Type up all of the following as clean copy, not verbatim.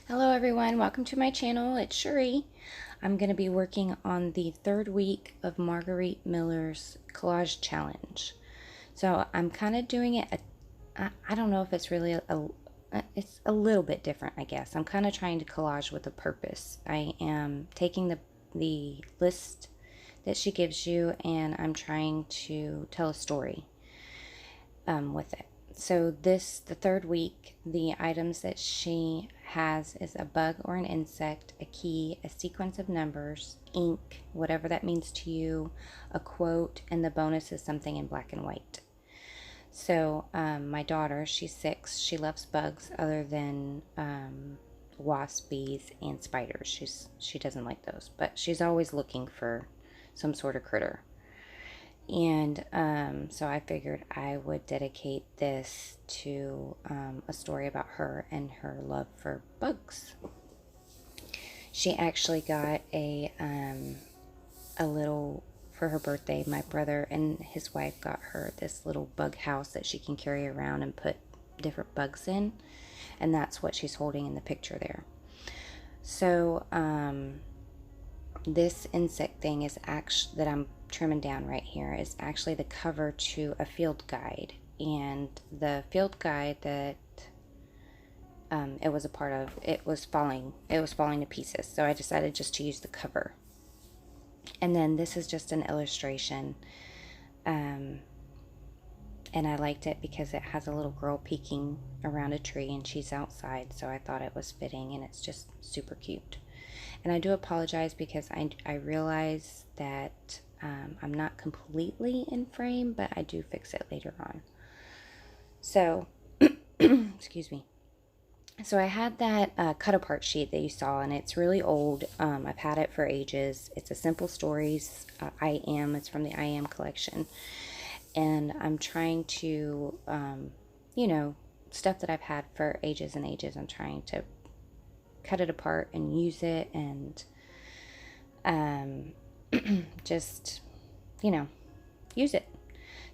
Hello everyone, welcome to my channel. It's Cherie. I'm going to be working on the third week of Margaret Miller's collage challenge. So I'm kind of doing it, I don't know if it's really it's a little bit different, I guess. I'm kind of trying to collage with a purpose. I am taking the list that she gives you and I'm trying to tell a story with it. So the third week, the items that she has is a bug or an insect, a key, a sequence of numbers, ink, whatever that means to you, a quote, and the bonus is something in black and white. So my daughter, she's 6. She loves bugs other than wasps, bees, and spiders. She doesn't like those, but she's always looking for some sort of critter. And so I figured I would dedicate this to a story about her and her love for bugs. She actually got a little, for her birthday, my brother and his wife got her this little bug house that she can carry around and put different bugs in. And that's what she's holding in the picture there. So this insect thing is actually, that I'm trimming down right here, is actually the cover to a field guide, and the field guide that it was a part of, it was falling to pieces, so I decided just to use the cover. And then this is just an illustration, and I liked it because it has a little girl peeking around a tree and she's outside, so I thought it was fitting, and it's just super cute. And I do apologize because I realize that I'm not completely in frame, but I do fix it later on. So, excuse me. So I had that cut apart sheet that you saw, and it's really old. I've had it for ages. It's a Simple Stories it's from the I Am collection. And I'm trying to, stuff that I've had for ages and ages, I'm trying to cut it apart and use it, and just, use it.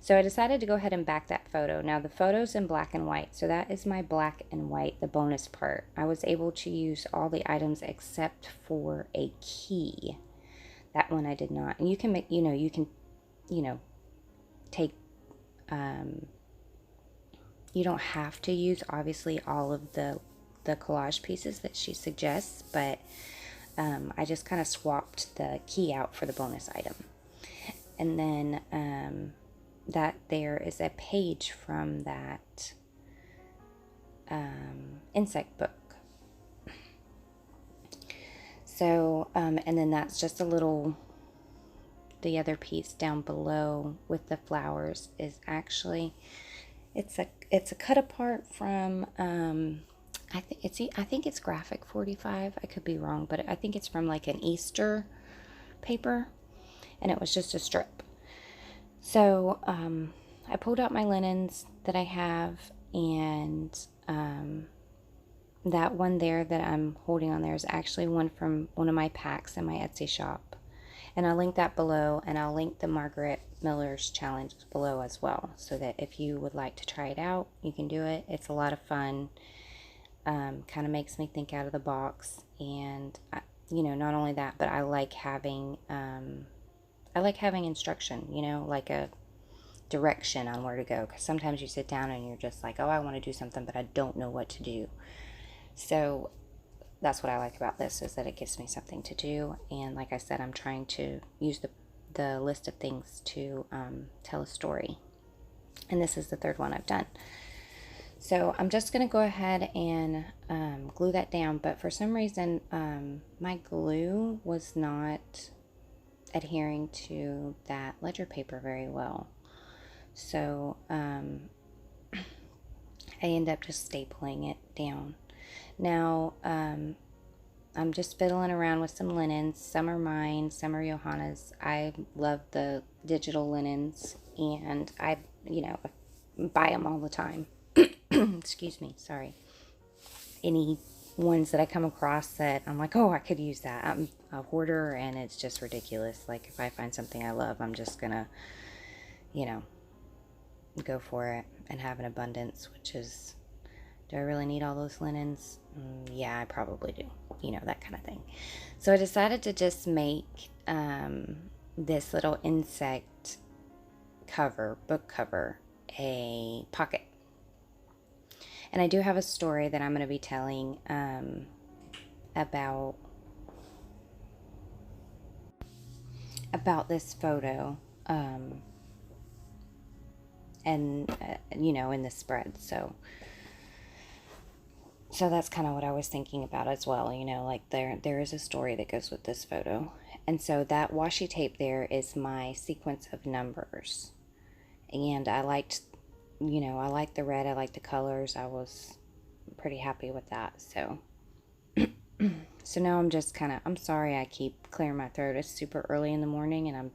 So I decided to go ahead and back that photo. Now the photo's in black and white, so that is my black and white, the bonus part. I was able to use all the items except for a key. That one I did not. And you can make, take, you don't have to use, obviously, all of the collage pieces that she suggests, but I just kind of swapped the key out for the bonus item. And then that there is a page from that insect book. So, and then that's just a little, the other piece down below with the flowers is actually, it's a cut apart from, I think it's Graphic 45. I could be wrong, but I think it's from like an Easter paper, and it was just a strip. So I pulled out my linens that I have, and that one there that I'm holding on there is actually one from one of my packs in my Etsy shop. And I'll link that below, and I'll link the Margaret Miller's challenge below as well, so that if you would like to try it out, you can do it. It's a lot of fun. Kind of makes me think out of the box, and not only that, but I like having instruction, like a direction on where to go, because sometimes you sit down and you're just like, oh, I want to do something, but I don't know what to do. So that's what I like about this, is that it gives me something to do. And like I said, I'm trying to use the list of things to tell a story, and this is the third one I've done. So I'm just going to go ahead and glue that down, but for some reason my glue was not adhering to that ledger paper very well. So I end up just stapling it down. Now I'm just fiddling around with some linens. Some are mine, some are Johanna's. I love the digital linens, and I buy them all the time. Excuse me, sorry. Any ones that I come across that I'm like, oh, I could use that. I'm a hoarder, and it's just ridiculous. Like, if I find something I love, I'm just gonna, go for it and have an abundance, which is Do I really need all those linens? Yeah, I probably do. You know, that kind of thing. So I decided to just make this little insect cover, book cover, a pocket. And I do have a story that I'm going to be telling about this photo, and you know, in the spread. So that's kind of what I was thinking about as well. You know, like there is a story that goes with this photo. And so that washi tape there is my sequence of numbers. And I liked, you know, I liked the red, I liked the colors. I was pretty happy with that. So so now I'm just kind of, I'm sorry I keep clearing my throat. It's super early in the morning, and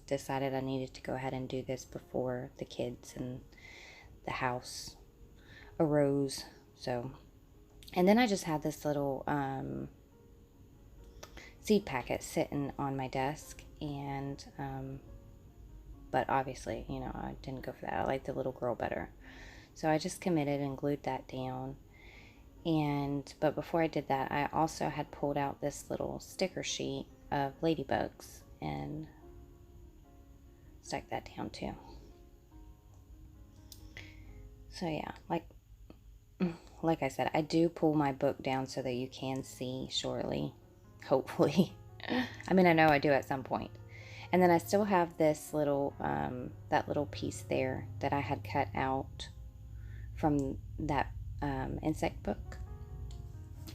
decided I needed to go ahead and do this before the kids and the house arose. So, and then I just had this little seed packet sitting on my desk, and but obviously, you know, I didn't go for that. I like the little girl better. So I just committed and glued that down. But before I did that, I also had pulled out this little sticker sheet of ladybugs and stuck that down too. So yeah, like I said, I do pull my book down so that you can see shortly, hopefully. I mean, I know I do at some point. And then I still have this little, that little piece there that I had cut out from that insect book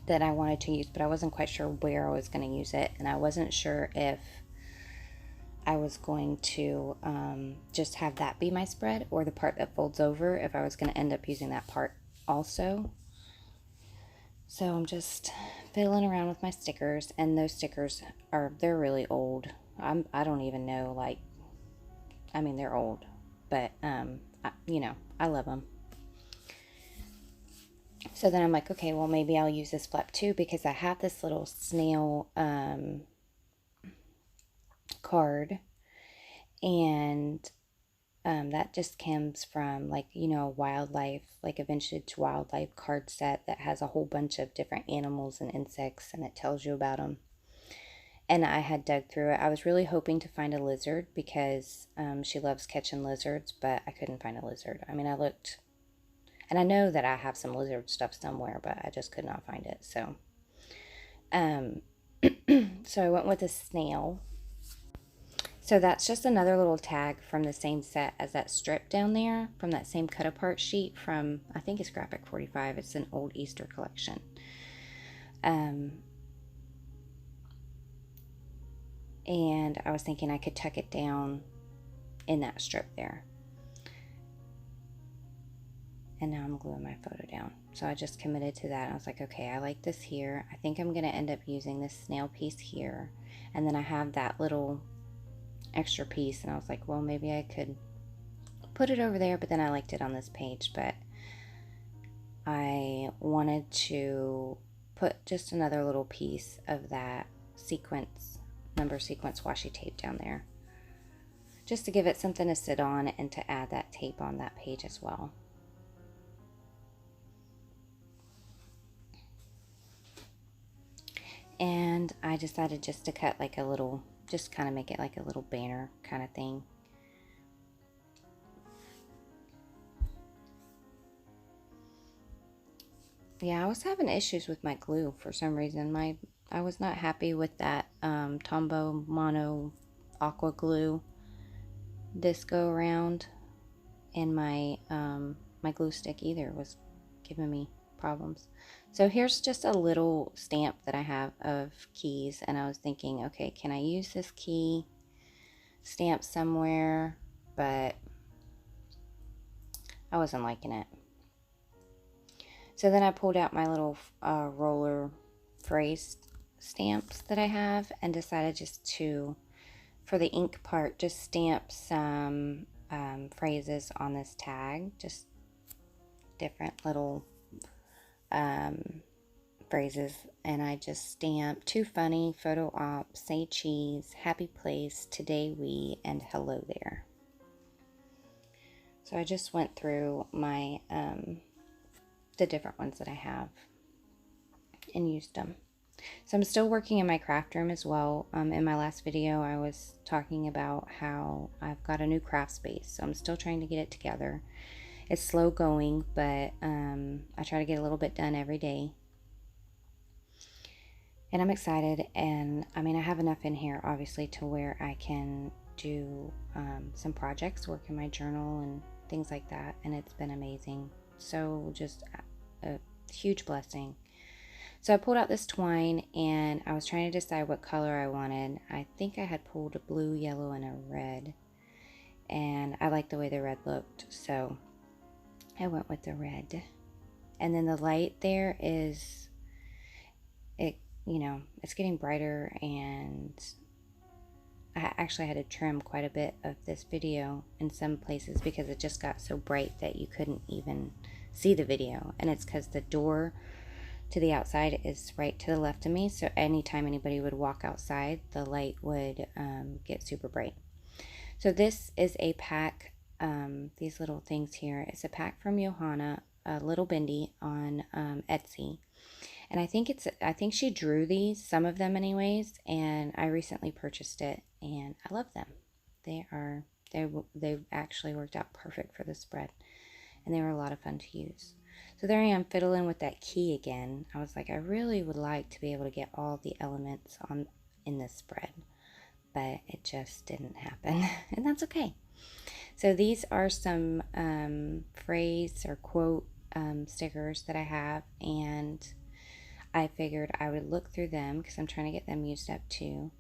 that I wanted to use, but I wasn't quite sure where I was going to use it, and I wasn't sure if I was going to just have that be my spread, or the part that folds over, if I was going to end up using that part also. So I'm just fiddling around with my stickers, and those stickers they're really old. I don't even know, like, I mean, they're old, but you know, I love them. So then I'm like, okay, well, maybe I'll use this flap too, because I have this little snail card, and that just comes from, like, you know, wildlife, like a vintage wildlife card set that has a whole bunch of different animals and insects, and it tells you about them. And I had dug through it. I was really hoping to find a lizard, because she loves catching lizards, but I couldn't find a lizard. I mean, I looked, and I know that I have some lizard stuff somewhere, but I just could not find it. So, so I went with a snail. So that's just another little tag from the same set as that strip down there, from that same cut apart sheet from, I think it's Graphic 45. It's an old Easter collection. And I was thinking I could tuck it down in that strip there. And now I'm gluing my photo down. So I just committed to that. I was like, okay, I like this here. I think I'm going to end up using this snail piece here. And then I have that little extra piece, and I was like, well, maybe I could put it over there, but then I liked it on this page. But I wanted to put just another little piece of that number sequence washi tape down there, just to give it something to sit on and to add that tape on that page as well. And I decided just to cut like a little, just kind of make it like a little banner kind of thing. Yeah, I was having issues with my glue for some reason. I was not happy with that Tombow Mono Aqua Glue this go around, and my my glue stick either was giving me problems. So here's just a little stamp that I have of keys, and I was thinking, okay, can I use this key stamp somewhere? But I wasn't liking it. So then I pulled out my little roller phrase stamps that I have, and decided just to, for the ink part, just stamp some phrases on this tag, just different little phrases. And I just stamped too funny, photo op, say cheese, happy place, today we, and hello there. So I just went through my the different ones that I have and used them. So I'm still working in my craft room as well. In my last video, I was talking about how I've got a new craft space. So I'm still trying to get it together. It's slow going, but I try to get a little bit done every day. And I'm excited. And I mean, I have enough in here, obviously, to where I can do some projects, work in my journal and things like that. And it's been amazing. So just a huge blessing. So I pulled out this twine and I was trying to decide what color I wanted. I think I had pulled a blue, yellow, and a red. And I liked the way the red looked, so I went with the red. And then the light there is, it's getting brighter, and I actually had to trim quite a bit of this video in some places because it just got so bright that you couldn't even see the video. And it's because the door to the outside is right to the left of me, so anytime anybody would walk outside, the light would get super bright. So this is a pack, these little things here. It's a pack from Johanna, a little bendy on Etsy. And I think she drew these, some of them anyways, and I recently purchased it and I love them. They actually worked out perfect for the spread, and they were a lot of fun to use. So there I am fiddling with that key again. I was like, I really would like to be able to get all the elements in this spread, but it just didn't happen, and that's okay. So these are some phrase or quote stickers that I have, and I figured I would look through them because I'm trying to get them used up too,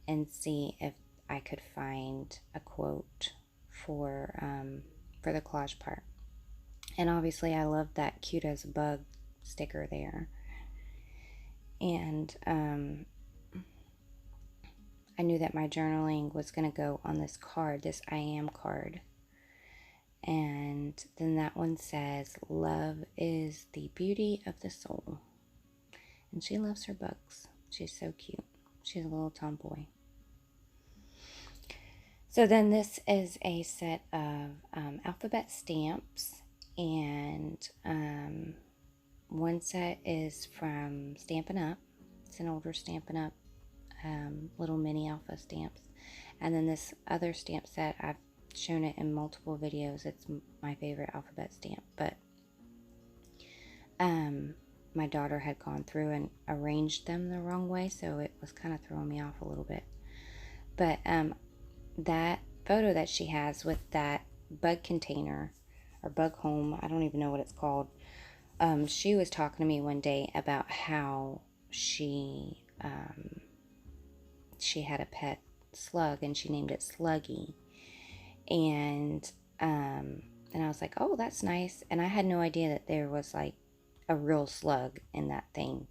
and see if I could find a quote for the collage part. And obviously I love that cute as a bug sticker there. And I knew that my journaling was going to go on this card, this I am card. And then that one says, love is the beauty of the soul. And she loves her bugs. She's so cute. She's a little tomboy. So then this is a set of alphabet stamps. And one set is from Stampin' Up. It's an older Stampin' Up little mini alpha stamps. And then this other stamp set, I've shown it in multiple videos. It's my favorite alphabet stamp, but my daughter had gone through and arranged them the wrong way, so it was kind of throwing me off a little bit. But that photo that she has with that bug container or bug home, I don't even know what it's called. She was talking to me one day about how she had a pet slug and she named it Sluggy, and I was like, oh, that's nice. And I had no idea that there was like a real slug in that thing.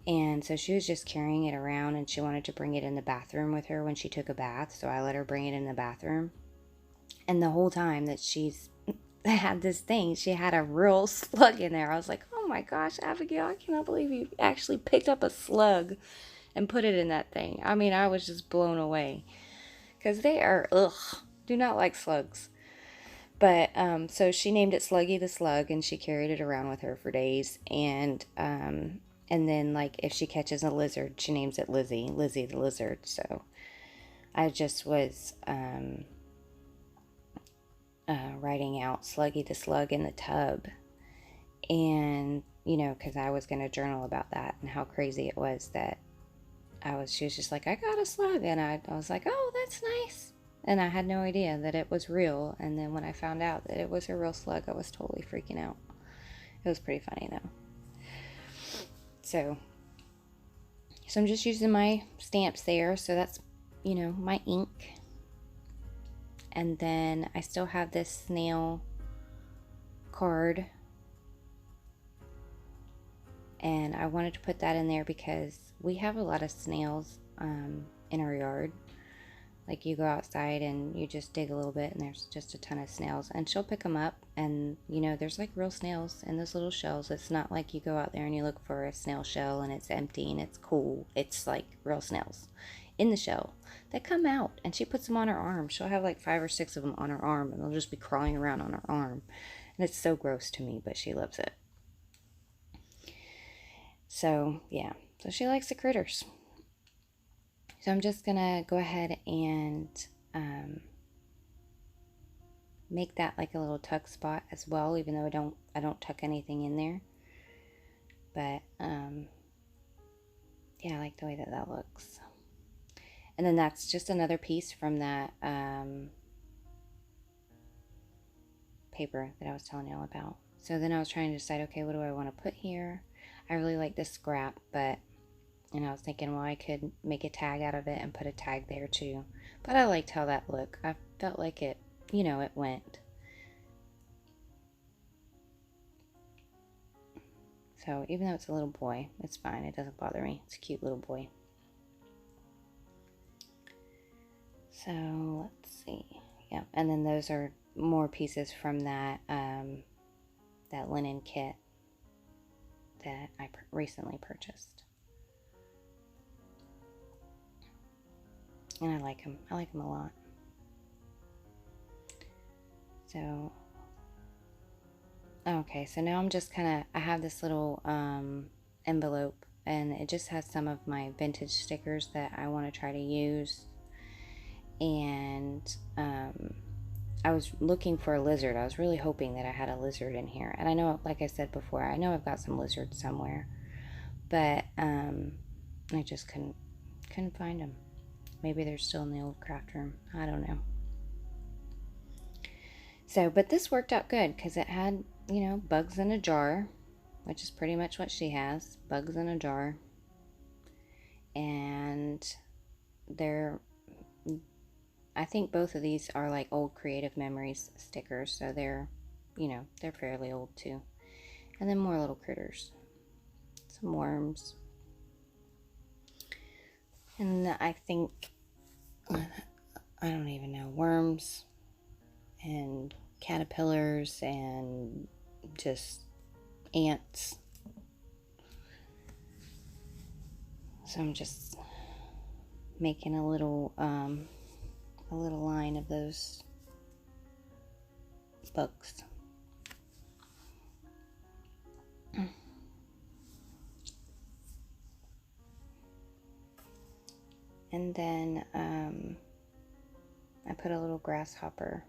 And so she was just carrying it around, and she wanted to bring it in the bathroom with her when she took a bath, so I let her bring it in the bathroom. And the whole time that she's had this thing, she had a real slug in there. I was like, oh my gosh, Abigail, I cannot believe you actually picked up a slug and put it in that thing. I mean, I was just blown away, because they are, do not like slugs. But so she named it Sluggy the Slug, and she carried it around with her for days. And then, like, if she catches a lizard, she names it Lizzie the Lizard. So I just was writing out Sluggy the Slug in the tub. And, because I was going to journal about that and how crazy it was that she was just like, I got a slug. And I was like, oh, that's nice. And I had no idea that it was real. And then when I found out that it was a real slug, I was totally freaking out. It was pretty funny, though. So I'm just using my stamps there. So that's, my ink. And then I still have this snail card. And I wanted to put that in there because we have a lot of snails in our yard. Like, you go outside and you just dig a little bit and there's just a ton of snails, and she'll pick them up, and there's like real snails in those little shells. It's not like you go out there and you look for a snail shell and it's empty and it's cool. It's like real snails in the shell that come out, and she puts them on her arm. She'll have like 5 or 6 of them on her arm, and they'll just be crawling around on her arm, and it's so gross to me, but she loves it. So yeah, so she likes the critters. So I'm just gonna go ahead and make that like a little tuck spot as well, even though I don't tuck anything in there. But yeah, I like the way that that looks. And then that's just another piece from that paper that I was telling y'all about. So then I was trying to decide, okay, what do I want to put here? I really like this scrap, but, and I was thinking, well, I could make a tag out of it and put a tag there too. But I liked how that looked. I felt like it, you know, it went. So even though it's a little boy, it's fine. It doesn't bother me. It's a cute little boy. So let's see. Yeah, and then those are more pieces from that that linen kit that I recently purchased. And I like them. I like them a lot. So, okay, so now I'm just kind of, I have this little envelope, and it just has some of my vintage stickers that I want to try to use. And I was looking for a lizard. I was really hoping that I had a lizard in here. And I know, like I said before, I know I've got some lizards somewhere, but I just couldn't find them. Maybe they're still in the old craft room. I don't know. So, but this worked out good because it had, you know, bugs in a jar, which is pretty much what she has. Bugs in a jar. And they're, I think both of these are like old Creative Memories stickers. So they're, you know, they're fairly old too. And then more little critters. Some worms. And I think, I don't even know, worms and caterpillars and just ants. So I'm just making a little line of those bugs. And then I put a little grasshopper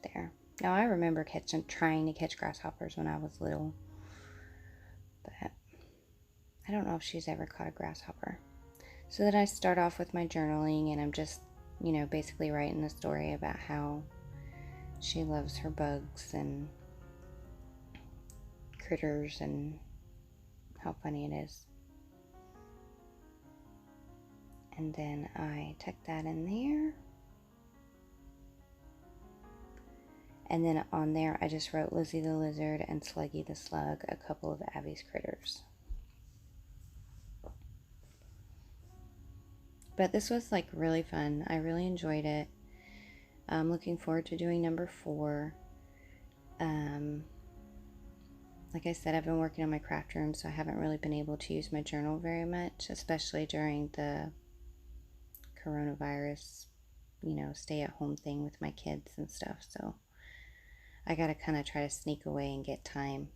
there. Now I remember trying to catch grasshoppers when I was little, but I don't know if she's ever caught a grasshopper. So then I start off with my journaling, and I'm just, you know, basically writing the story about how she loves her bugs and critters and how funny it is. And then I tuck that in there. And then on there, I just wrote Lizzie the Lizard and Sluggy the Slug, a couple of Abby's critters. But this was like really fun. I really enjoyed it. I'm looking forward to doing number 4. Like I said, I've been working on my craft room, so I haven't really been able to use my journal very much, especially during the coronavirus, you know, stay at home thing with my kids and stuff. So I got to kind of try to sneak away and get time,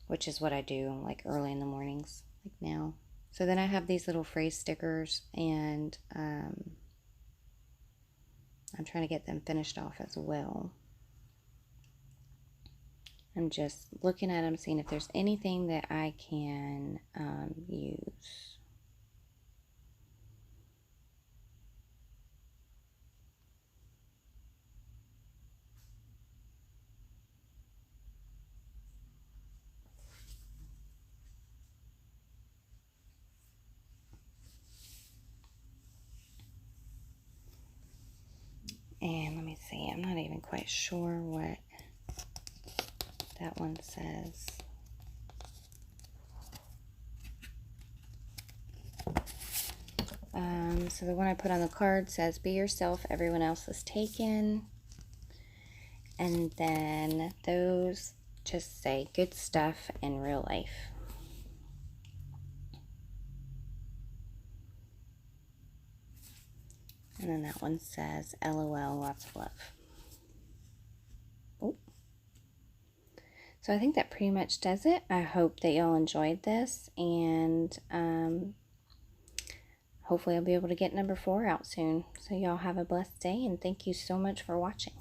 which is what I do like early in the mornings, like now. So then I have these little phrase stickers, and I'm trying to get them finished off as well. I'm just looking at them, seeing if there's anything that I can use. And let me see, I'm not even quite sure what that one says. So the one I put on the card says, "Be yourself, everyone else is taken." And then those just say, "Good stuff in real life." And then that one says, "LOL, lots of love." Oh. So I think that pretty much does it. I hope that y'all enjoyed this, and hopefully I'll be able to get number 4 out soon. So y'all have a blessed day, and thank you so much for watching.